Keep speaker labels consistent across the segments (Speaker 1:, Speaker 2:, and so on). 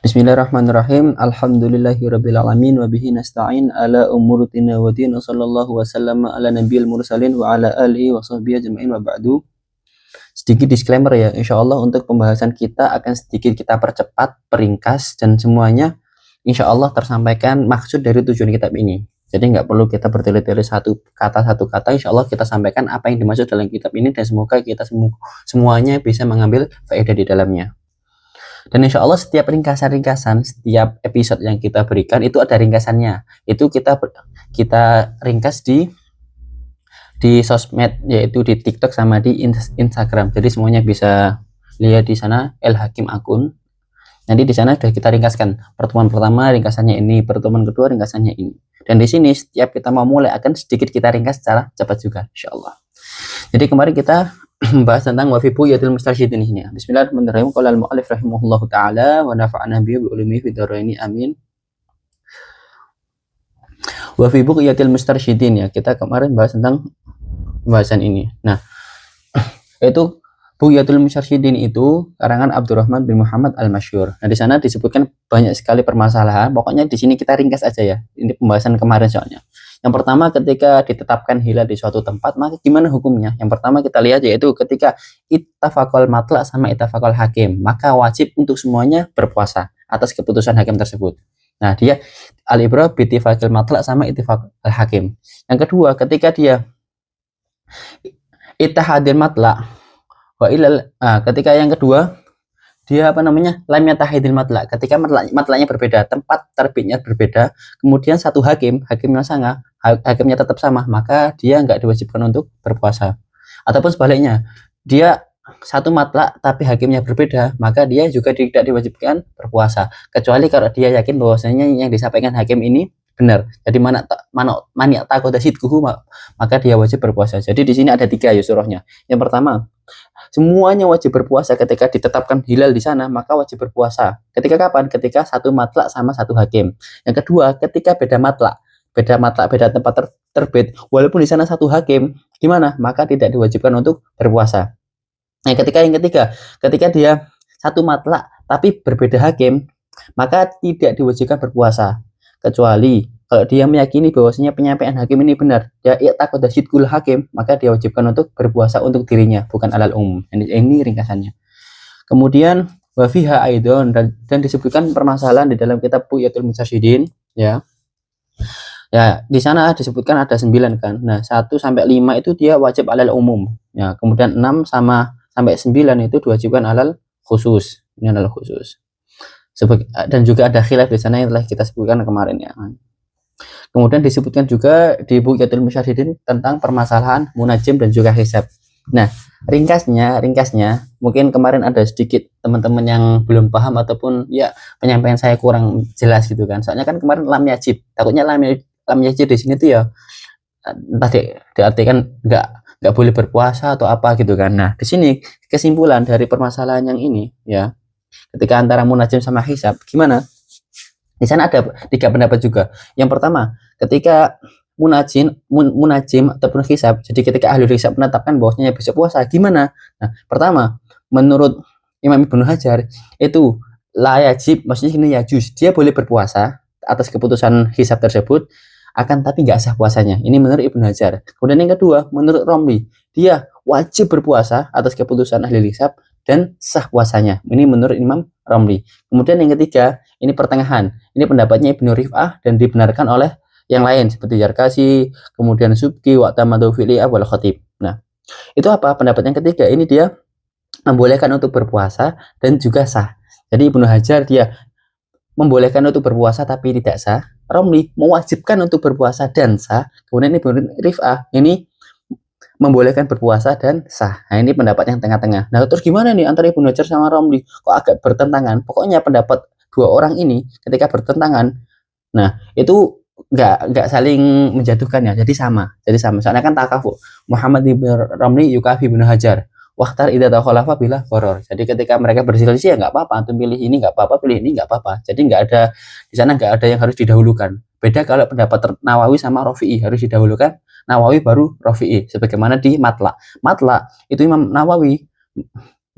Speaker 1: Bismillahirrahmanirrahim. Alhamdulillahirabbil alamin wa bihi nasta'in ala umuri dunya wa din. Sallallahu wasallam ala nabiyil mursalin wa ala alihi wa sahbihi ajmain wa ba'du. Sedikit disclaimer ya, insyaallah untuk pembahasan kita akan sedikit kita percepat, peringkas, dan semuanya insyaallah tersampaikan maksud dari tujuan kitab ini. Jadi nggak perlu kita bertele-tele satu kata, insyaallah kita sampaikan apa yang dimaksud dalam kitab ini dan semoga kita semuanya bisa mengambil faedah di dalamnya. Dan insya Allah setiap ringkasan-ringkasan, setiap episode yang kita berikan itu ada ringkasannya. Itu kita ringkas di sosmed, yaitu di TikTok sama di Instagram. Jadi semuanya bisa lihat di sana El Hakim akun. Nanti di sana sudah kita ringkaskan. Pertemuan pertama ringkasannya ini, pertemuan kedua ringkasannya ini. Dan di sini setiap kita mau mulai akan sedikit kita ringkas secara cepat juga, insya Allah. Jadi kemarin kita membahas tentang wa fi buyatil mustarsyidin ini. Bismillahirrahmanirrahim. Qala al-mu'allif rahimahullahu taala wa nafa'ana bihi wa ulumi fid dharaini amin. Wa fi buyatil mustarsyidin ya. Kita kemarin bahas tentang pembahasan ini. Nah, itu Buyatul Mustarsyidin itu karangan Abdurrahman bin Muhammad Al-Masyhur. Nah, di sana disebutkan banyak sekali permasalahan. Pokoknya di sini kita ringkas aja ya. Ini pembahasan kemarin soalnya. Yang pertama, ketika ditetapkan hilal di suatu tempat, maka gimana hukumnya? Yang pertama kita lihat yaitu ketika ittafaqal matla' sama ittafaqal hakim, maka wajib untuk semuanya berpuasa atas keputusan hakim tersebut. Nah, dia al-ibrah bi ittifaqil matla' sama ittifaqal hakim. Yang kedua, ketika dia ittihadil matla' ketika yang kedua dia lam yatahidil matla', ketika matla'nya berbeda, tempat terbitnya berbeda, kemudian satu hakimnya tetap sama, maka dia nggak diwajibkan untuk berpuasa. Ataupun sebaliknya, dia satu matla' tapi hakimnya berbeda, maka dia juga tidak diwajibkan berpuasa, kecuali kalau dia yakin bahwasanya yang disampaikan hakim ini benar. Jadi mani takoda sidquhu, maka dia wajib berpuasa. Jadi di sini ada 3 ya surahnya. Yang pertama, semuanya wajib berpuasa ketika ditetapkan hilal di sana, maka wajib berpuasa. Ketika kapan? Ketika satu matlak sama satu hakim. Yang kedua, ketika beda matlak, beda tempat terbit, walaupun di sana satu hakim, gimana? Maka tidak diwajibkan untuk berpuasa. Nah, yang ketiga, ketika dia satu matlak tapi berbeda hakim, maka tidak diwajibkan berpuasa. Kecuali kalau dia meyakini bahwasanya penyampaian hakim ini benar, ya i'taqada sidqul hakim, maka dia wajibkan untuk berpuasa untuk dirinya, bukan alal umum. Ini ringkasannya. Kemudian wa fiha aidon, dan disebutkan permasalahan di dalam kitab Buyatul Mustarsyidin ya. Ya, di sana disebutkan ada 9 kan. Nah, 1 sampai 5 itu dia wajib alal umum. Ya, kemudian 6 sampai 9 itu diwajibkan alal khusus. Ini alal khusus. Dan juga ada khilaf di sana yang telah kita sebutkan kemarin ya. Kemudian disebutkan juga di Buyatul Mustarsyidin tentang permasalahan munajim dan juga hisab. Nah, ringkasnya mungkin kemarin ada sedikit teman-teman yang belum paham ataupun ya penyampaian saya kurang jelas gitu kan. Soalnya kan kemarin lam yajib. Takutnya lam yajib di sini tuh ya entah diartikan nggak boleh berpuasa atau apa gitu kan. Nah, di sini kesimpulan dari permasalahan yang ini ya, ketika antara munajim sama hisab, gimana? Di sana ada 3 pendapat juga. Yang pertama, ketika munajim ataupun hisab, jadi ketika ahli hisab menetapkan bahwasanya bisa puasa, gimana? Nah, pertama, menurut Imam Ibnu Hajar itu la yajib, maksudnya ini yajuz, dia boleh berpuasa atas keputusan hisab tersebut, akan tapi nggak sah puasanya. Ini menurut Ibnu Hajar. Kemudian yang kedua, menurut Romli, dia wajib berpuasa atas keputusan ahli hisab dan sah puasanya. Ini menurut Imam Romli. Kemudian yang ketiga, ini pertengahan. Ini pendapatnya Ibnu Rif'ah dan dibenarkan oleh yang lain seperti Zarkasi, kemudian Subki, Wa'tamadu fi'li wal Khatib. Nah, itu apa? Pendapat yang ketiga ini dia membolehkan untuk berpuasa dan juga sah. Jadi Ibnu Hajar dia membolehkan untuk berpuasa tapi tidak sah. Romli mewajibkan untuk berpuasa dan sah. Kemudian Ibnu Rif'ah ini membolehkan berpuasa dan sah. Nah, ini pendapat yang tengah-tengah. Nah, terus gimana nih antara Ibnu Hajar sama Romli? Kok agak bertentangan? Pokoknya pendapat 2 orang ini ketika bertentangan, nah itu nggak saling menjatuhkan ya, jadi sama. Soalnya kan takafu Muhammad ibn Romli yukafi Ibnu Hajar wahtar idza takhalafa bila qaror. Jadi ketika mereka berselisih ya nggak apa-apa, antum pilih ini nggak apa-apa, pilih ini nggak apa-apa. Jadi nggak ada di sana, nggak ada yang harus didahulukan. Beda kalau pendapat Nawawi sama Rafi'i, harus didahulukan Nawawi baru Rafi'i, sebagaimana di Matla. Itu Imam Nawawi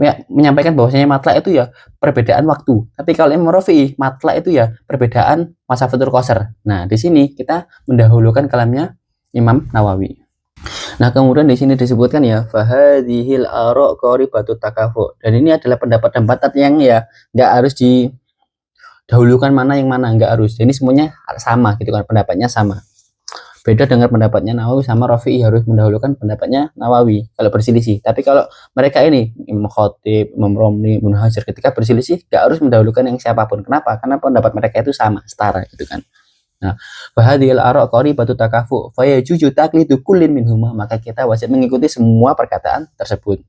Speaker 1: menyampaikan bahwasanya matlak itu ya perbedaan waktu. Tapi kalau Imam Rafi'i, matlak itu ya perbedaan masafatul qasar. Nah, di sini kita mendahulukan kalamnya Imam Nawawi. Nah, kemudian di sini disebutkan ya fahadhil ara' qaribatut takafu. Dan ini adalah pendapat-pendapat yang ya nggak harus didahulukan mana yang mana, nggak harus. Jadi semuanya sama gitu kan, pendapatnya sama. Beda dengan pendapatnya Nawawi sama Rafi'i, harus mendahulukan pendapatnya Nawawi kalau berselisih. Tapi kalau mereka ini Imam Khatib, Imam Romli, Ibnu Hajar ketika berselisih nggak harus mendahulukan yang siapapun. Kenapa? Karena pendapat mereka itu sama, setara gitu kan. Nah, fahadhil ara' qaribatu takafu fa yajuju taqlidu kullin minhuma, maka kita wajib mengikuti semua perkataan tersebut.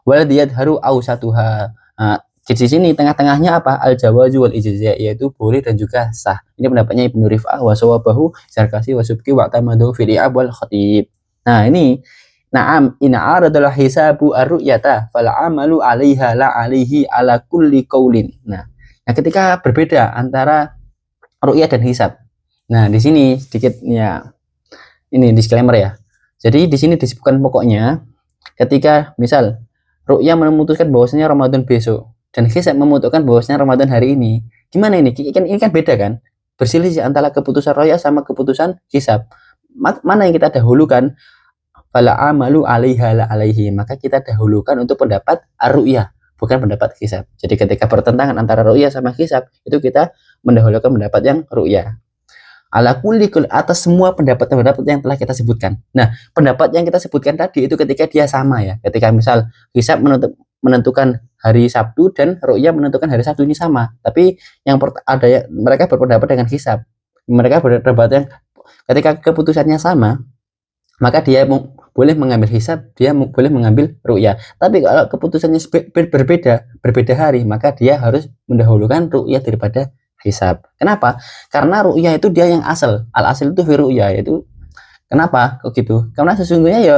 Speaker 1: Wal yadharu awsatuha. Nah, di sini tengah-tengahnya apa? Al jawazu wal ijza', yaitu boleh dan juga sah. Ini pendapatnya Ibnu Rif'ah wa sawabahu Zarkasi wa Subki wa tamadu fil i'ab wal khatib. Nah, ini na'am in aradal hisabu ar-ru'yata fal amalu 'alaiha la 'alaihi ala kulli qaulin. Nah, ketika berbeda antara ru'yah dan hisab. Nah, di sini sedikit ya ini disclaimer ya. Jadi di sini disebutkan pokoknya ketika misal ru'yah memutuskan bahwasanya Ramadan besok dan hisab memutuskan bahwasanya Ramadan hari ini. Gimana ini? Ini kan beda kan? Berselisih antara keputusan ru'yah sama keputusan hisab. Mana yang kita dahulukan? Fala amalu 'alaiha la 'alaihi. Maka kita dahulukan untuk pendapat ar-ru'yah, bukan pendapat hisab. Jadi ketika pertentangan antara ru'yah sama hisab, itu kita mendahulukan pendapat yang ru'yah. Ala kulli atas semua pendapat-pendapat yang telah kita sebutkan. Nah, pendapat yang kita sebutkan tadi itu ketika dia sama ya. Ketika misal hisab menentukan hari Sabtu dan ru'yah menentukan hari Sabtu, ini sama. Tapi yang ada ya, mereka berpendapat dengan hisab. Mereka berpendapat yang ketika keputusannya sama, maka dia boleh mengambil hisab, dia boleh mengambil ru'yah. Tapi kalau keputusannya berbeda hari, maka dia harus mendahulukan ru'yah daripada hisab. Kenapa? Karena ru'yah itu dia yang asal. Al-asal itu fi ru'yah, yaitu kenapa kok gitu? Karena sesungguhnya ya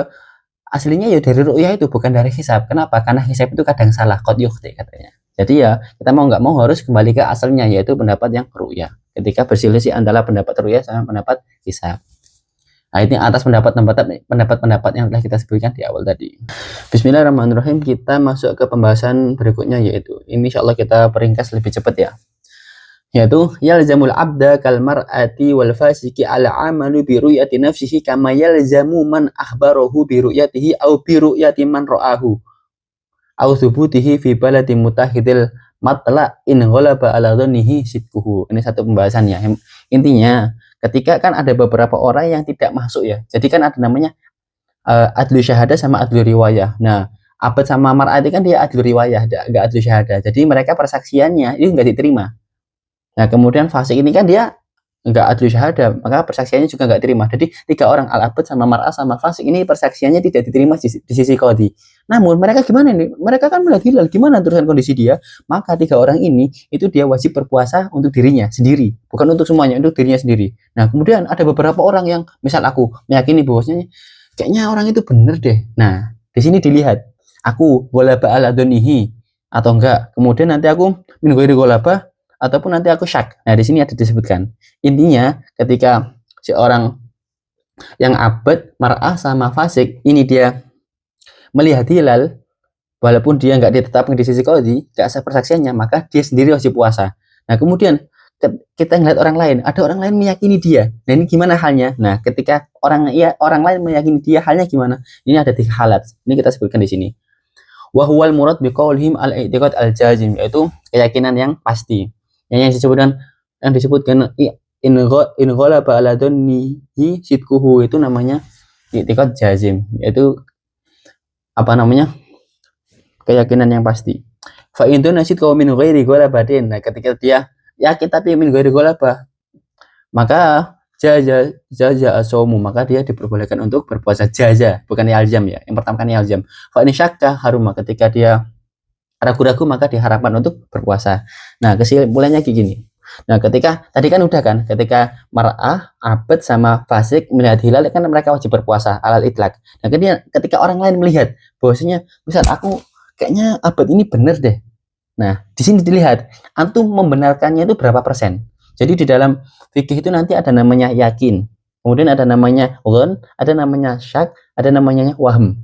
Speaker 1: aslinya ya dari ru'yah itu, bukan dari hisab. Kenapa? Karena hisab itu kadang salah, qad yukhti katanya. Jadi ya kita mau nggak mau harus kembali ke asalnya, yaitu pendapat yang ru'yah. Ketika berselisih antara pendapat ru'yah sama pendapat hisab. Nah, ini atas pendapat-pendapat yang telah kita sebutkan di awal tadi. Bismillahirrahmanirrahim, kita masuk ke pembahasan berikutnya, yaitu ini insyaallah kita peringkas lebih cepat ya. Yaitu yalzamul abda kal mar'ati wal fasiki ala amalu bi ru'yati nafsihi kama yalzamu man akhbarahu bi ru'yatihi au bi ru'yati man ra'ahu au thubutihi fi baladi mutahidil matla in ghalaba ala dhannihi sidquhu. Ini satu pembahasannya. Intinya ketika kan ada beberapa orang yang tidak masuk ya. Jadi kan ada namanya adlu syahadah sama adlu riwayah. Nah, abad sama mar'ati kan dia adlu riwayah, enggak adlu syahadah. Jadi mereka persaksiannya itu enggak diterima. Nah, kemudian fasik ini kan dia enggak adlu syahadah, maka persaksiannya juga enggak diterima. Jadi 3 orang al-abad sama mar'ah sama fasik ini persaksiannya tidak diterima di sisi qadhi. Namun mereka gimana nih? Mereka kan melihat hilal, gimana terusan kondisi dia? Maka 3 orang ini itu dia wajib berpuasa untuk dirinya sendiri, bukan untuk semuanya, untuk dirinya sendiri. Nah, kemudian ada beberapa orang yang misal aku meyakini bahwasanya kayaknya orang itu benar deh. Nah, di sini dilihat aku golaba ala donihi atau enggak. Kemudian nanti aku min ghairi golaba ataupun nanti aku syak. Nah, di sini ada disebutkan. Intinya ketika seorang yang abad, mar'ah sama fasik ini dia melihat hilal, walaupun dia nggak ditetapkan di sisi qadhi, nggak sah persaksiannya, maka dia sendiri wajib puasa. Nah, kemudian kita ngeliat orang lain, ada orang lain meyakini dia. Nah, ini gimana halnya? Nah, ketika orang lain meyakini dia, halnya gimana? Ini ada 3 halat. Ini kita sebutkan di sini. Wa huwal murad biqaulihim al-i'tiqad al-jazim, yaitu keyakinan yang pasti. Yang disebutkan in ghalaba ala dhannihi sidquhu, itu namanya i'tiqad jazim, yaitu apa namanya? Keyakinan yang pasti. Fa in duna sidqu min ghairi ghalabatin. Nah, ketika dia yakin tapi min ghairi ghalabah, maka jaza asomu, maka dia diperbolehkan untuk berpuasa. Jaza, bukan yalzam ya. Yang pertama kan yalzam. Fa in syakka haruma, ketika dia ragu-ragu maka diharapkan untuk berpuasa. Nah, kesimpulannya kayak gini. Nah, ketika tadi kan udah kan, ketika mar'ah, abad sama fasik melihat hilal kan mereka wajib berpuasa alal itlaq. Nah, ketika orang lain melihat bahwasanya misal aku kayaknya abad ini bener deh. Nah, di sini dilihat antum membenarkannya itu berapa persen. Jadi di dalam fikih itu nanti ada namanya yakin, kemudian ada namanya dhon, ada namanya syak, ada namanya wahm.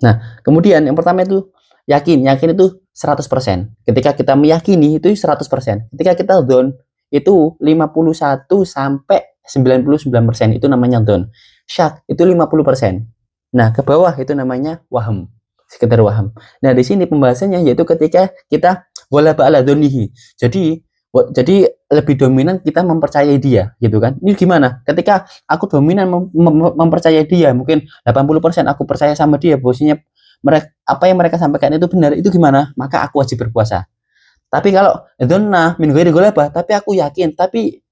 Speaker 1: Nah, kemudian yang pertama itu yakin itu 100%. Ketika kita meyakini itu 100%. Ketika kita dzon itu 51 sampai 99% itu namanya dzon. Syak itu 50%. Nah, ke bawah itu namanya waham, sekedar waham. Nah, di sini pembahasannya yaitu ketika kita ghalaba ala dzonihi. Jadi lebih dominan kita mempercayai dia, gitu kan? Ini gimana? Ketika aku dominan mempercayai dia, mungkin 80% aku percaya sama dia, bahwasanya mereka apa yang mereka sampaikan itu benar, itu gimana? Maka aku wajib berpuasa. Tapi kalau dzonna min ghairi ghalabah, tapi aku yakin, tapi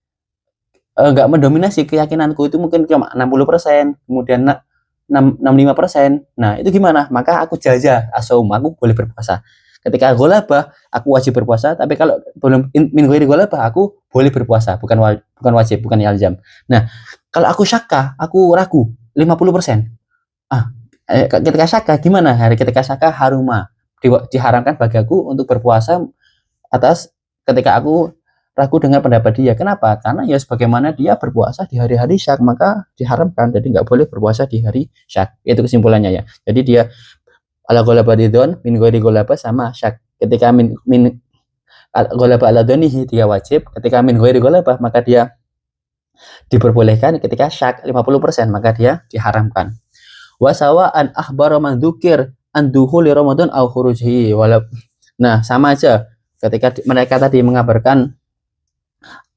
Speaker 1: nggak mendominasi keyakinanku itu mungkin cuma 60%, kemudian 65%. Nah, itu gimana? Maka aku jaza asaum, aku boleh berpuasa. Ketika ghalabah, aku wajib berpuasa, tapi kalau belum min ghairi ghalabah, aku boleh berpuasa, bukan wajib, bukan ilzam. Nah, kalau aku syakka, aku ragu 50%. Ketika syakka gimana? Ketika syakka haruma, diharamkan bagi aku untuk berpuasa atas ketika aku ragu dengan pendapat dia. Kenapa? Karena ya sebagaimana dia berpuasa di hari-hari syak, maka diharamkan. Jadi nggak boleh berpuasa di hari syak. Itu kesimpulannya ya. Jadi dia ala ghalaba ridon min ghairi ghalaba sama syak. Ketika min ghalaba ala dzonihi dia wajib. Ketika min ghairi ghalaba maka dia diperbolehkan. Ketika syak 50% maka dia diharamkan. Wa sawa'an akhbara man dzukir an dukhuli ramadan aw khurujihi. Nah, sama aja ketika mereka tadi mengabarkan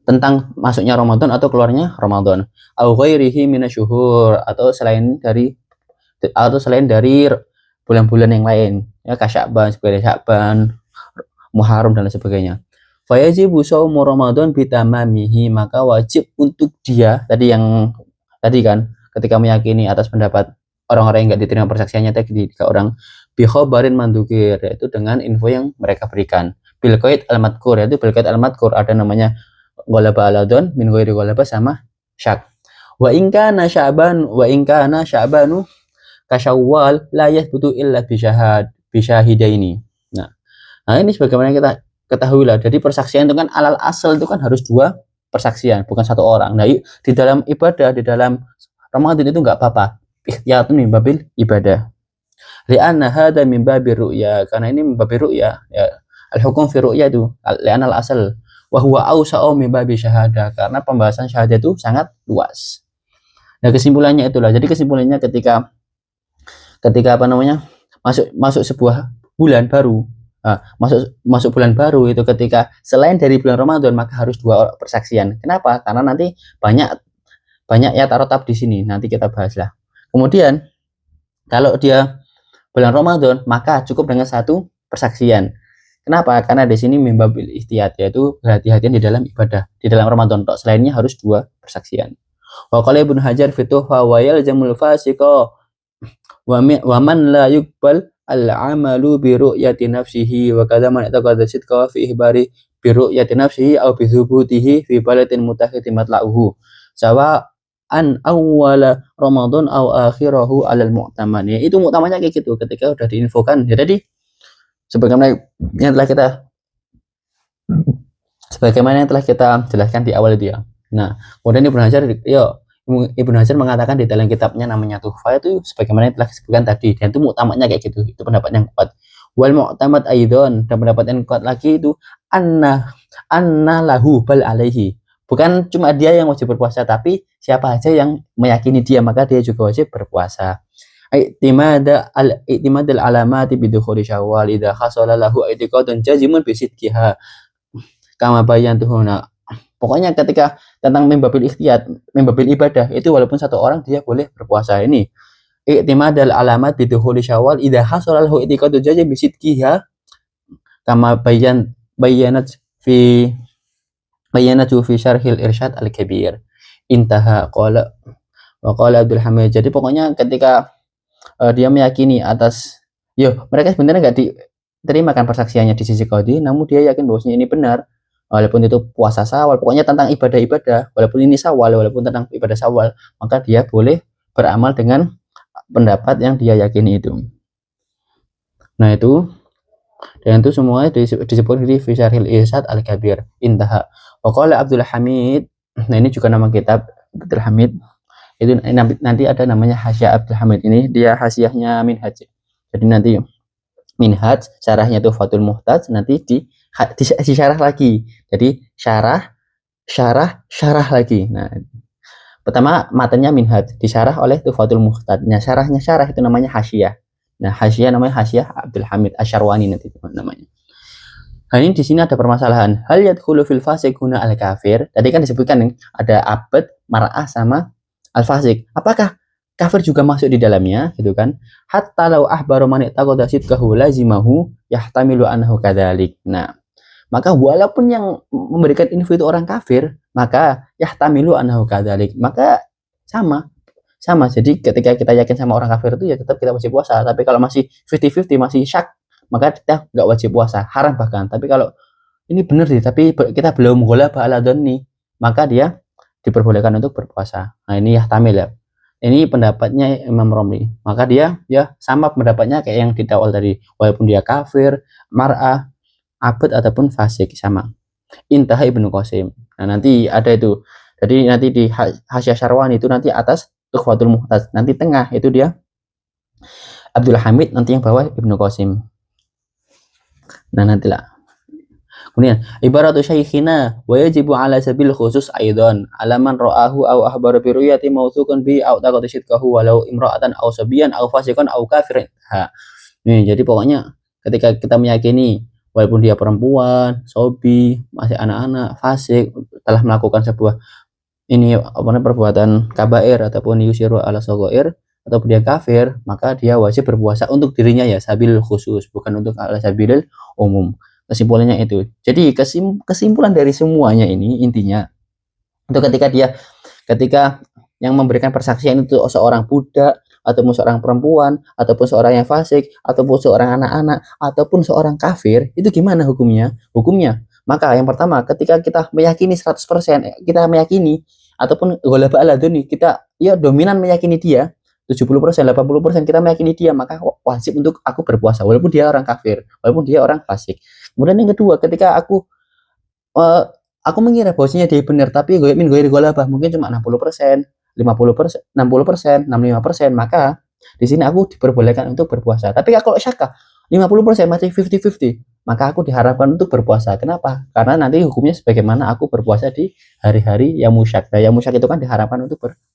Speaker 1: tentang masuknya Ramadan atau keluarnya Ramadan, au ghairihi minasyuhur, atau selain dari bulan-bulan yang lain, ya Sya'ban sebagai Sya'ban, Muharram dan lain sebagainya. Fa yajibu shaumu Ramadan bitamamihi, maka wajib untuk dia tadi kan ketika meyakini atas pendapat orang-orang yang enggak diterima persaksiannya tadi 3 orang, bi khabarin mandukir, yaitu dengan info yang mereka berikan, bil qaid al-madkur, yaitu bil qaid al-madkur ada namanya ghalaba aladon min ghairi ghalaba sama syak. Wa in kana sya'banu kasyawal la yathbutu illa bi syahidaini. Nah, ini sebagaimana kita ketahui lah, jadi persaksian itu kan alal asal itu kan harus 2 persaksian, bukan 1 orang. Nah, di dalam ibadah, di dalam Ramadan itu enggak apa-apa. Ihtiyatun min babil ibadah. Li'anna hadza min babir ru'ya, karena ini min babir ru'ya, ya. Al-hukum fi ru'ya itu li'anna al-asal wa huwa awsa'u min babi syahadah, karena pembahasan syahadah itu sangat luas. Nah, kesimpulannya itulah. Jadi kesimpulannya ketika apa namanya? masuk sebuah bulan baru. Masuk bulan baru itu ketika selain dari bulan Ramadan maka harus 2 persaksian. Kenapa? Karena nanti banyak ya tarotab di sini. Nanti kita bahaslah. Kemudian kalau dia bulan Ramadan maka cukup dengan 1 persaksian. Kenapa? Karena di sini mimbabil ihtiyat, yaitu berhati-hatian di dalam ibadah. Di dalam Ramadan tok, selainnya harus 2 persaksian. Wa qala Ibnu Hajar fi tuhfa wa yalzamul fasiqa wa man la yuqbal al-amalu bi ru'yati nafsihi wa kadza man taqadda sidqa fi ihbari bi ru'yati nafsihi aw bi thubutihi fi balatin mutakhiti matla'uhu sawa an awwala Ramadan aw akhirahu alal mu'taman. Ya, itu mu'tamannya kayak gitu ketika udah diinfokan. Ya, jadi sebagaimana yang telah kita jelaskan di awal itu ya. Nah, kemudian Ibnu Hajar mengatakan di dalam kitabnya namanya Tuhfa itu sebagaimana yang telah disebutkan tadi, dan itu mu'tamadnya kayak gitu. Itu pendapat yang kuat. Wal mu'tamad aidon, dan pendapat yang kuat lagi itu anna lahu bal alaihi. Bukan cuma dia yang wajib berpuasa, tapi siapa aja yang meyakini dia maka dia juga wajib berpuasa. I'timadul alamati bidukhuli syawal idza khasala lahu i'tiqadun jazimun bisidqiha kama bayantuhu. Pokoknya ketika tentang membabil ikhtiyat, membabil ibadah itu walaupun 1 orang dia boleh berpuasa. Ini i'timadul alamat bidukhuli syawal idza khasala lahu i'tiqadun jazimun bisidqiha kama bayanatu fi syarhil irsyad al-kabir. Intaha qala wa qala Abdul Hamid. Jadi pokoknya ketika dia meyakini atas mereka sebenarnya nggak diterima kan persaksiannya di sisi qadhi, namun dia yakin bahwasanya ini benar walaupun itu puasa Syawal, pokoknya tentang ibadah-ibadah, walaupun ini Syawal, walaupun tentang ibadah Syawal, maka dia boleh beramal dengan pendapat yang dia yakini itu. Nah, itu dan itu semuanya disebut di Syarhil Irsyad Al-Kabir. Intaha. Wa qala Abdul Hamid. Nah, ini juga nama kitab Abdul Hamid. Itu nanti ada namanya Hasyiah Abdul Hamid, ini dia hasyiahnya Minhaj. Jadi nanti Minhaj, syarahnya Tuhfatul Muhtaj, nanti disyarah lagi. Jadi syarah lagi. Nah, pertama matanya Minhaj, disyarah oleh Tuhfatul Muhtaj. Nah, syarah itu namanya Hasyiyah. Nah, Hasyiyah namanya Hasyiyah Abdul Hamid Asyarwani nanti namanya. Nah, ini di sini ada permasalahan. Hal yadkhulu fil fasik guna al kafir. Tadi kan disebutkan nih, ada abad, mar'ah sama al fasik. Apakah kafir juga masuk di dalamnya gitu kan? Hatta law ahbaru man taqada sidqahu lazimahu yahtamilu annahu kadzalik. Nah, maka walaupun yang memberikan info itu orang kafir, maka yahtamilu annahu kadzalik. Maka sama sama. Jadi ketika kita yakin sama orang kafir itu ya tetap kita wajib puasa. Tapi kalau masih 50-50 masih syak, maka kita nggak wajib puasa, haram bahkan. Tapi kalau ini benar sih, tapi kita belum ghalaba ala dhanni, maka dia diperbolehkan untuk berpuasa. Nah, ini yahtamil ya. Ini pendapatnya Imam Romli. Maka dia ya sama pendapatnya kayak yang di awal tadi. Walaupun dia kafir, mar'ah, abad ataupun fasik sama. Intaha Ibnu Qasim. Nah, nanti ada itu. Jadi nanti di Hasyah Syarwani itu nanti atas Tuhfatul Muhtaj. Nanti tengah itu dia Abdul Hamid, nanti yang bawah Ibnu Qasim. Nah, nantilah. Kemudian ibaratu syaikhina wa yajibu ala sabil khusus aidan alaman ra'ahu aw ahbara bi ru'yati mawthuqan bi aw taqad syidqahu walau imra'atan aw sabiyan aw fasiqan aw kafirin. Ha. Nih, jadi pokoknya ketika kita meyakini walaupun dia perempuan, sobi, masih anak-anak, fasik, telah melakukan sebuah ini apa namanya perbuatan kabair ataupun yusiru ala sogoir ataupun dia kafir, maka dia wajib berpuasa untuk dirinya ya sabil khusus, bukan untuk ala sabilil umum. Kesimpulannya itu. Jadi kesimpulan dari semuanya ini intinya itu ketika yang memberikan persaksian itu seorang budak ataupun seorang perempuan ataupun seorang yang fasik ataupun seorang anak-anak ataupun seorang kafir, itu gimana hukumnya? Maka yang pertama, ketika kita meyakini 100%, kita meyakini ataupun ghalaba ala dzanni, kita ya dominan meyakini dia 70%, 80% kita meyakini dia, maka wajib untuk aku berpuasa walaupun dia orang kafir, walaupun dia orang fasik. Kemudian yang kedua, ketika aku mengira bahwasanya dia benar, tapi min ghairi ghalabah, mungkin cuma 60%, 50%, 60%, 65%, maka di sini aku diperbolehkan untuk berpuasa. Tapi kalau syaka 50% masih 50-50, maka aku diharapkan untuk berpuasa. Kenapa? Karena nanti hukumnya sebagaimana aku berpuasa di hari-hari yang musyak. Nah, yang musyak itu kan diharapkan untuk berpuasa.